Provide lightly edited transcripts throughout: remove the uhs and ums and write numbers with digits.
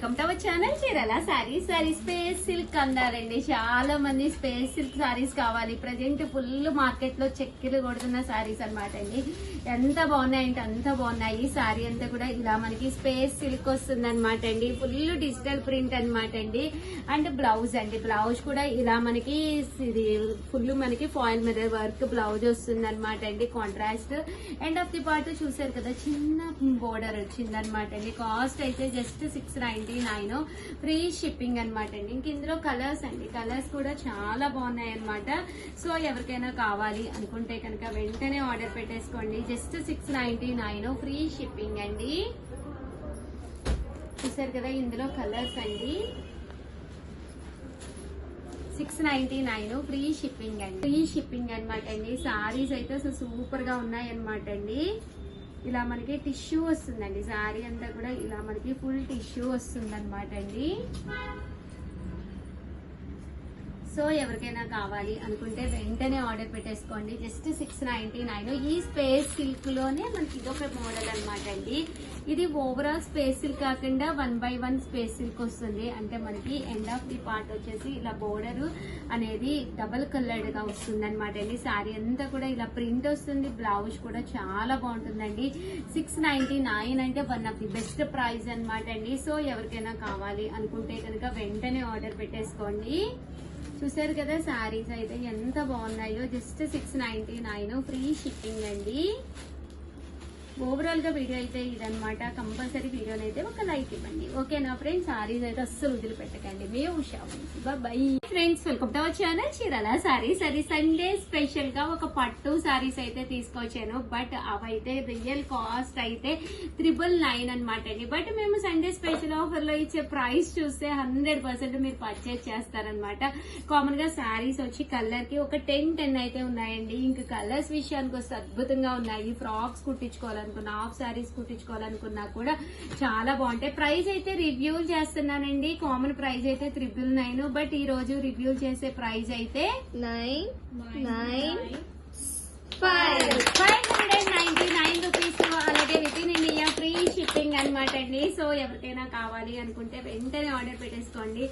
Welcome to our channel Chirala saris. Space silk అన్నారండి. చాలా మంది స్పేస్ సిల్క్ సారీస్ కావాలి. ప్రజెంట్ ఫుల్ మార్కెట్ లో చెక్కిలు కొడుతున్న సారీస్ అనమాట అండి. ఎంత బాగున్నాయి అంటే అంత బాగున్నాయి. సారీ అంతా కూడా ఇలా మనకి స్పేస్ సిల్క్ వస్తుంది అనమాట అండి. ఫుల్ డిజిటల్ ప్రింట్ అనమాట అండి. అండ్ బ్లౌజ్ అండి, బ్లౌజ్ కూడా ఇలా మనకి ఇది ఫుల్ మనకి ఫాయిల్ మీద వర్క్ బ్లౌజ్ వస్తుంది అనమాట అండి. Contrast end of the part చూసారు కదా, చిన్న బోర్డర్ వచ్చింది అనమాట అండి. కాస్ట్ అయితే జస్ట్ 699, ఫ్రీ షిప్పింగ్ అనమాట అండి. ఇంక ఇందులో కలర్స్ అండి, కలర్స్ కూడా చాలా బాగున్నాయి అనమాట. సో ఎవరికైనా కావాలి అనుకుంటే కనుక వెంటనే ఆర్డర్ పెట్టేసుకోండి. జస్ట్ 699, ఫ్రీ షిప్పింగ్ అండి. చూసారు కదా, ఇందులో కలర్స్ అండి. 699, ఫ్రీ షిప్పింగ్ అండి. ఫ్రీ షిప్పింగ్ అనమాట అండి. సారీస్ అయితే సూపర్ గా ఉన్నాయి అనమాట అండి. ఇలా మనకి టిష్యూ వస్తుందండి. సారీ అంతా కూడా ఇలా మనకి ఫుల్ టిష్యూ వస్తుంది అనమాట అండి. సో ఎవరికైనా కావాలి అనుకుంటే వెంటనే ఆర్డర్ పెట్టేసుకోండి. జస్ట్ 699. ఈ స్పేస్ సిల్క్ లోనే మనకి ఇదొక మోడల్ అనమాట అండి. ఇది ఓవరాల్ స్పేస్ సిల్క్ కాకుండా 1/1 స్పేస్ సిల్క్ వస్తుంది. అంటే మనకి ఎండ్ ఆఫ్ ది పార్ట్ వచ్చేసి ఇలా బోర్డర్ అనేది డబుల్ కలర్డ్ గా వస్తుంది అనమాట అండి. సారీ అంతా కూడా ఇలా ప్రింట్ వస్తుంది. బ్లౌజ్ కూడా చాలా బాగుంటుందండి. 699 అంటే one of the best price అనమాట అండి. సో ఎవరికైనా కావాలి అనుకుంటే కనుక వెంటనే ఆర్డర్ పెట్టేసుకోండి. చూసారు కదా, సారీస్ అయితే ఎంత బాగున్నాయో. జస్ట్ 699, ఫ్రీ షిప్పింగ్ అండి. ఓవరాల్ గా వీడియో అయితే ఇదనమాట. కంపల్సరీ వీడియోని అయితే ఒక లైక్ ఇవ్వండి, ఓకేనా ఫ్రెండ్స్. సారీస్ అయితే అస్సలు వదిలిపెట్టకండి. మీ Usha bye friends, welcome to our channel Chirala saris. అది సండే స్పెషల్ గా ఒక పట్టు సారీస్ అయితే తీసుకొచ్చాను. బట్ అవైతే రియల్ కాస్ట్ అయితే 999 అనమాట అండి. బట్ మేము సండే స్పెషల్ ఆఫర్ లో ఇచ్చే ప్రైస్ చూస్తే 100% మీరు పర్చేజ్ చేస్తారనమాట. కామన్ గా సారీస్ వచ్చి కలర్ కి ఒక 10 అయితే ఉన్నాయండి. ఇంకా కలర్స్ విషయానికి వస్తే అద్భుతంగా ఉన్నాయి. ఫ్రాక్స్ కుట్టించుకోవాలనుకున్నా, హాఫ్ సారీస్ కుట్టించుకోవాలనుకున్నా కూడా చాలా బాగుంటాయి. ప్రైస్ అయితే రివ్యూ చేస్తున్నానండి. కామన్ ప్రైస్ అయితే 999. బట్ ఈ రోజు రివ్యూ చేసే ప్రైస్ అయితే 599 రూపీస్. అలాగే within India free shipping అనమాట అండి. సో ఎవరికైనా కావాలి అనుకుంటే వెంటనే ఆర్డర్ పెట్టేసుకోండి.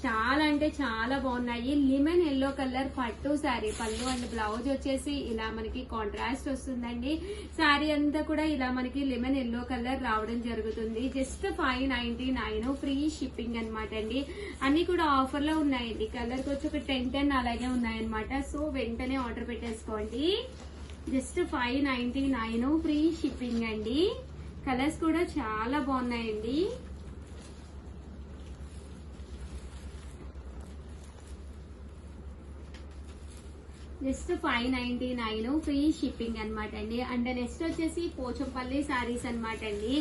చాలా అంటే చాలా బాగున్నాయి. లెమన్ ఎల్లో కలర్ పట్టు శారీ. పళ్ళు అండ్ బ్లౌజ్ వచ్చేసి ఇలా మనకి కాంట్రాస్ట్ వస్తుందండి. శారీ అంతా కూడా ఇలా మనకి లెమన్ ఎల్లో కలర్ రావడం జరుగుతుంది. జస్ట్ 599, ఫ్రీ షిప్పింగ్ అనమాట అండి. అన్ని కూడా ఆఫర్ లో ఉన్నాయండి. కలర్ కి వచ్చి ఒక 10 అలాగే ఉన్నాయన్నమాట. సో వెంటనే ఆర్డర్ పెట్టేసుకోండి. జస్ట్ 599, ఫ్రీ షిప్పింగ్ అండి. కలర్స్ కూడా చాలా బాగున్నాయండి. జస్ట్ 599, ఫ్రీ షిప్పింగ్ అనమాట అండి. అండ్ నెక్స్ట్ వచ్చేసి పోచంపల్లి సారీస్ అనమాట అండి.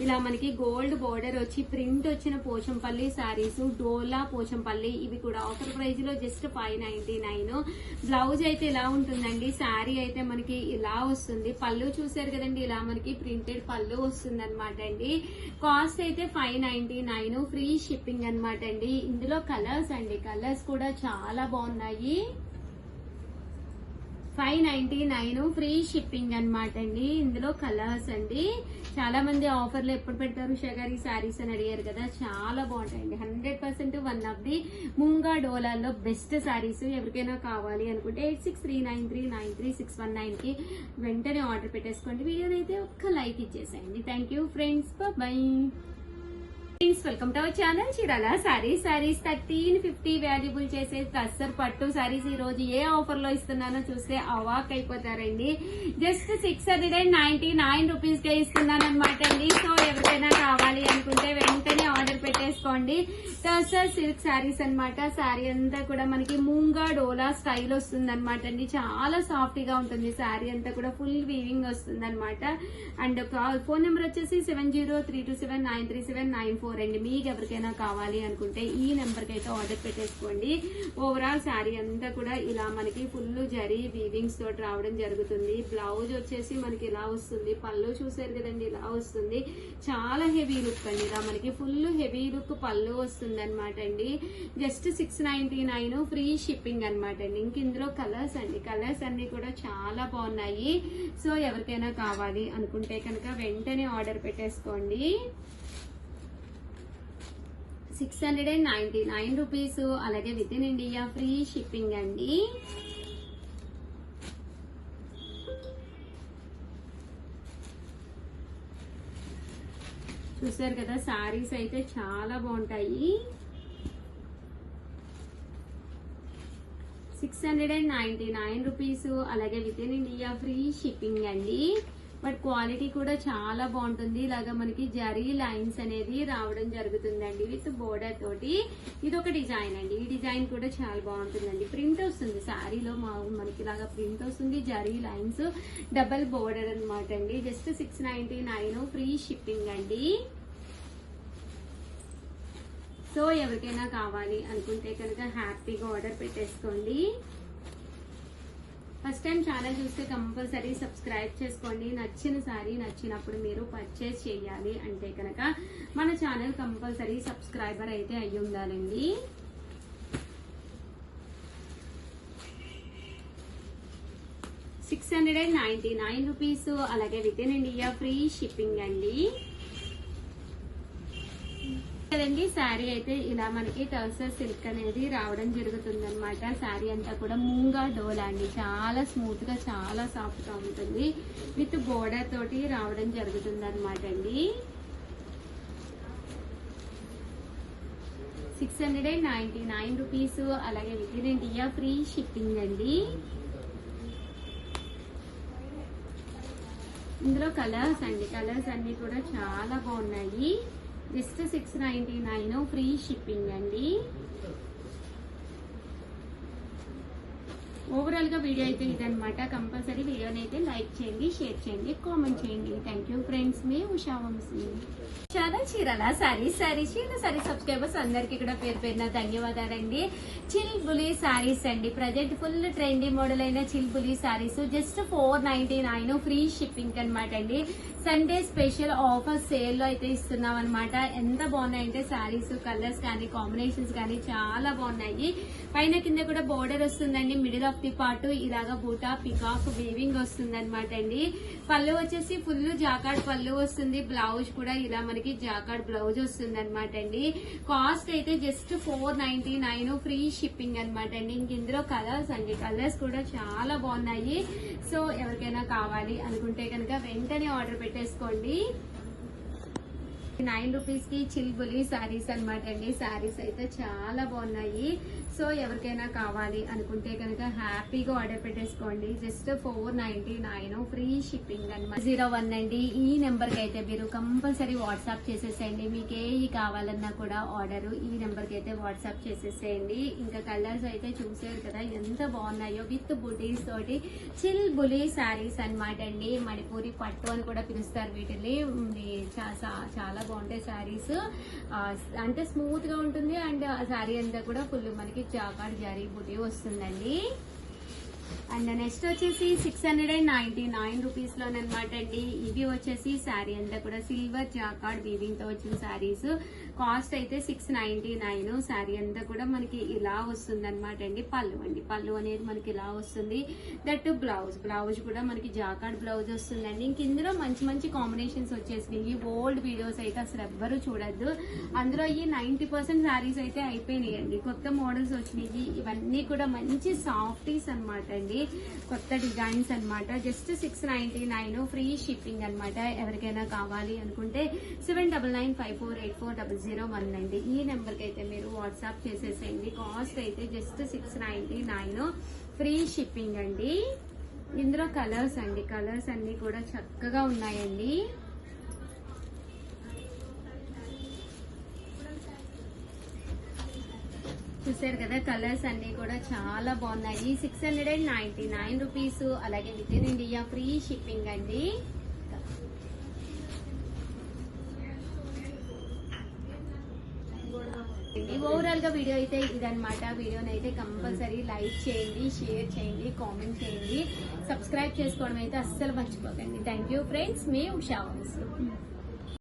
ఇలా మనకి గోల్డ్ బోర్డర్ వచ్చి ప్రింట్ వచ్చిన పోచంపల్లి సారీస్, డోలా పోచంపల్లి, ఇవి కూడా ఆఫర్ ప్రైస్ లో జస్ట్ 599. బ్లౌజ్ అయితే ఇలా ఉంటుందండి. సారీ అయితే మనకి ఇలా వస్తుంది. పళ్ళు చూసారు కదండి, ఇలా మనకి ప్రింటెడ్ పళ్ళు వస్తుంది అనమాట అండి. కాస్ట్ అయితే 599, ఫ్రీ షిప్పింగ్ అనమాట అండి. ఇందులో కలర్స్ అండి, కలర్స్ కూడా చాలా బాగున్నాయి. 599, ఫ్రీ షిప్పింగ్ అనమాట అండి. ఇందులో కలర్స్ అండి. చాలా మంది ఆఫర్లు ఎప్పుడు పెడతారు షగారి సారీస్ అని అడిగారు కదా, చాలా బాగుంటాయండి. 100% వన్ ఆఫ్ ది ముంగా డోలాల్లో బెస్ట్ సారీస్. ఎవరికైనా కావాలి అనుకుంటే 8639393619 కి వెంటనే ఆర్డర్ పెట్టేసుకోండి. వీడియోని అయితే ఒక్క లైక్ ఇచ్చేసేయండి. Thank you friends, by. Welcome to our channel Chirala saris. 1350 valuable చేసే టస్సర్ పట్టు సారీస్ ఈ రోజు ఏ ఆఫర్ లో ఇస్తున్నానో చూస్తే అవాక్ అయిపోతారండి. జస్ట్ 699 రూపీస్ కే ఇస్తున్నాను అనమాట అండి. సో ఎవరికైనా కావాలి అనుకుంటే వెంటనే ఆర్డర్ పెట్టేసుకోండి. టస్సర్ సిల్క్ సారీస్ అనమాట. సారీ అంతా కూడా మనకి మూంగా డోలా స్టైల్ వస్తుంది అనమాట అండి. చాలా సాఫ్ట్ గా ఉంటుంది. సారీ అంతా కూడా ఫుల్ వీవింగ్ వస్తుంది అనమాట. అండ్ ఫోన్ నెంబర్ వచ్చేసి 7032793794 అండి. మీకు ఎవరికైనా కావాలి అనుకుంటే ఈ నెంబర్ కి అయితే ఆర్డర్ పెట్టేసుకోండి. ఓవరాల్ శారీ అంతా కూడా ఇలా మనకి ఫుల్ జరీ వీవింగ్స్ తోటి రావడం జరుగుతుంది. బ్లౌజ్ వచ్చేసి మనకి ఇలా వస్తుంది. పళ్ళు చూసారు కదండి, ఇలా వస్తుంది. చాలా హెవీ లుక్ అండి. ఇలా మనకి ఫుల్ హెవీ లుక్ పళ్ళు వస్తుంది అనమాట అండి. జస్ట్ 699, ఫ్రీ షిప్పింగ్ అనమాట అండి. ఇంక ఇందులో కలర్స్ అండి, కలర్స్ అన్ని కూడా చాలా బాగున్నాయి. సో ఎవరికైనా కావాలి అనుకుంటే కనుక వెంటనే ఆర్డర్ పెట్టేసుకోండి. 699 రూపీస్, అలాగే within India free shipping అండి. చూసారు కదా, సారీస్ అయితే చాలా బాగుంటాయి. 699 రూపీస్, అలాగే within India free shipping అండి. బట్ క్వాలిటీ కూడా చాలా బాగుంటుంది. ఇలాగా మనకి జరీ లైన్స్ అనేది రావడం జరుగుతుందండి విత్ బోర్డర్ తోటి. ఇది ఒక డిజైన్ అండి. ఈ డిజైన్ కూడా చాలా బాగుంటుందండి. ప్రింట్ వస్తుంది శారీలో, మనకి ఇలాగా ప్రింట్ వస్తుంది, జరీ లైన్స్, డబల్ బోర్డర్ అనమాట అండి. జస్ట్ 699 ఫ్రీ షిప్పింగ్ అండి. సో ఎవరికైనా కావాలి అనుకుంటే కనుక హ్యాపీగా ఆర్డర్ పెట్టేసుకోండి. ఫస్ట్ టైం ఛానల్ చూస్తే కంపల్సరీ సబ్స్క్రైబ్ చేసుకోండి. నచ్చిన సారీ నచ్చినప్పుడు మీరు పర్చేస్ చేయాలి అంటే కనుక మన ఛానల్ కంపల్సరీ సబ్స్క్రైబర్ అయితే అయ్యి ఉండాలండి. ₹699, అలాగే within India free shipping అండి. కదండి, శారీ అయితే ఇలా మనకి టర్సర్ సిల్క్ అనేది రావడం జరుగుతుంది అనమాట. శారీ అంతా కూడా మూంగా డోలా అండి, చాలా స్మూత్ గా చాలా సాఫ్ట్ గా ఉంటుంది. విత్ బోర్డర్ తోటి రావడం జరుగుతుంది అనమాట అండి. 699 రూపీస్, అలాగే within India free shipping అండి. ఇందులో కలర్స్ అండి, కలర్స్ అన్ని కూడా చాలా బాగున్నాయి. జస్ట్ 699 ఫ్రీ షిప్పింగ్ అండి. ఓవరాల్ గా వీడియో అయితే ఇదనమాట. కంపల్సరీ వీడియోని అయితే లైక్ చేయండి, షేర్ చేయండి, కామెంట్ చేయండి. థ్యాంక్ యూ ఫ్రెండ్స్, మీ ఉషా వంశీ. చాలా చీరల సారీస్ సబ్స్క్రైబర్స్ అందరికి కూడా పేరు పేరున ధన్యవాదాలండి. చిల్ బులి సారీస్ అండి, ప్రజెంట్ ఫుల్ ట్రెండీ మోడల్ అయిన chill bully saris just 499 free shipping అనమాట అండి. సండే స్పెషల్ ఆఫర్ సేల్ లో అయితే ఇస్తున్నాం అనమాట. ఎంత బాగున్నాయంటే సారీస్, కలర్స్ కానీ కాంబినేషన్స్ కానీ చాలా బాగున్నాయి. పైన కింద కూడా బోర్డర్ వస్తుందండి. మిడిల్ ఆఫ్ ది పార్ట్ ఇలాగా బూటా పికాక్ వీవింగ్ వస్తుంది అనమాట అండి. పళ్ళు వచ్చేసి ఫుల్ జాకార్డ్ పళ్ళు వస్తుంది. బ్లౌజ్ కూడా ఇలా మనకి జాకార్డ్ బ్లౌజ్ వస్తుంది అనమాట అండి. కాస్ట్ అయితే జస్ట్ 499 ఫ్రీ షిప్పింగ్ అనమాట అండి. ఇంక ఇందులో కలర్స్ అండి, కలర్స్ కూడా చాలా బాగున్నాయి. సో ఎవరికైనా కావాలి అనుకుంటే కనుక వెంటనే ఆర్డర్ పెట్టేసుకోండి. 9 రూపీస్ కి చిల్బులి సారీస్ అనమాట అండి. సారీస్ అయితే చాలా బాగున్నాయి. సో ఎవరికైనా కావాలి అనుకుంటే కనుక హ్యాపీగా ఆర్డర్ పెట్టేసుకోండి. జస్ట్ 499 ఫ్రీ షిప్పింగ్ అనమాట. 01 అండి, ఈ నెంబర్ కి అయితే మీరు కంపల్సరీ వాట్సాప్ చేసేసేయండి. మీకు ఏ కావాలన్నా కూడా ఆర్డర్ ఈ నెంబర్ కి అయితే వాట్సాప్ చేసేసేయండి. ఇంకా కలర్స్ అయితే చూసారు కదా ఎంత బాగున్నాయో, విత్ బుటీస్ తోటి చిల్బులి సారీస్ అనమాట అండి. మణిపూరి పట్టు అని కూడా పిలుస్తారు వీటిని. చాలా బాగుంటాయి సారీస్. అంటే స్మూత్ గా ఉంటుంది అండ్ సారీ అంతా కూడా ఫుల్ మనకి జాకార్డ్ జరీ బుటీ వస్తుందండి. అండ్ నెక్స్ట్ వచ్చేసి 699 రూపీస్ లోనమాట అండి. ఇవి వచ్చేసి శారీ అంతా కూడా సిల్వర్ జాకార్డ్ వీవింగ్ తో వచ్చిన శారీస్. కాస్ట్ అయితే 699. శారీ అంతా కూడా మనకి ఇలా వస్తుంది అనమాట అండి. పళ్ళు అండి, పళ్ళు అనేది మనకి ఇలా వస్తుంది. దట్ బ్లౌజ్ కూడా మనకి జాకార్డ్ బ్లౌజ్ వస్తుందండి. ఇంక ఇందులో మంచి మంచి కాంబినేషన్స్ వచ్చేసినాయి. ఓల్డ్ వీడియోస్ అయితే అసలు ఎవ్వరు చూడద్దు. అందులో ఈ 90% శారీస్ అయితే అయిపోయినాయండి. కొత్త మోడల్స్ వచ్చినాయి. ఇవన్నీ కూడా మంచి సాఫ్టీస్ అనమాట అండి, కొత్త డిజైన్స్ అనమాట. జస్ట్ 699 ఫ్రీ షిప్పింగ్ అనమాట. ఎవరికైనా కావాలి అనుకుంటే 7995484001 అండి. ఈ నెంబర్ కి అయితే మీరు వాట్సాప్ చేసేసేయండి. కాస్ట్ అయితే జస్ట్ 699 ఫ్రీ షిప్పింగ్ అండి. ఇందులో కలర్స్ అండి, కలర్స్ అన్ని కూడా చక్కగా ఉన్నాయండి. చూసారు కదా, కలర్స్ అన్ని కూడా చాలా బాగున్నాయి. 699 రూపీస్, అలాగే within India free shipping అండి. ఓవరాల్ గా వీడియో అయితే ఇదనమాట. వీడియోని అయితే కంపల్సరీ లైక్ చేయండి, షేర్ చేయండి, కామెంట్ చేయండి, సబ్స్క్రైబ్ చేసుకోవడం అయితే అస్సలు మర్చిపోకండి. థ్యాంక్ యూ ఫ్రెండ్స్, మీ ఉషా వంశీ.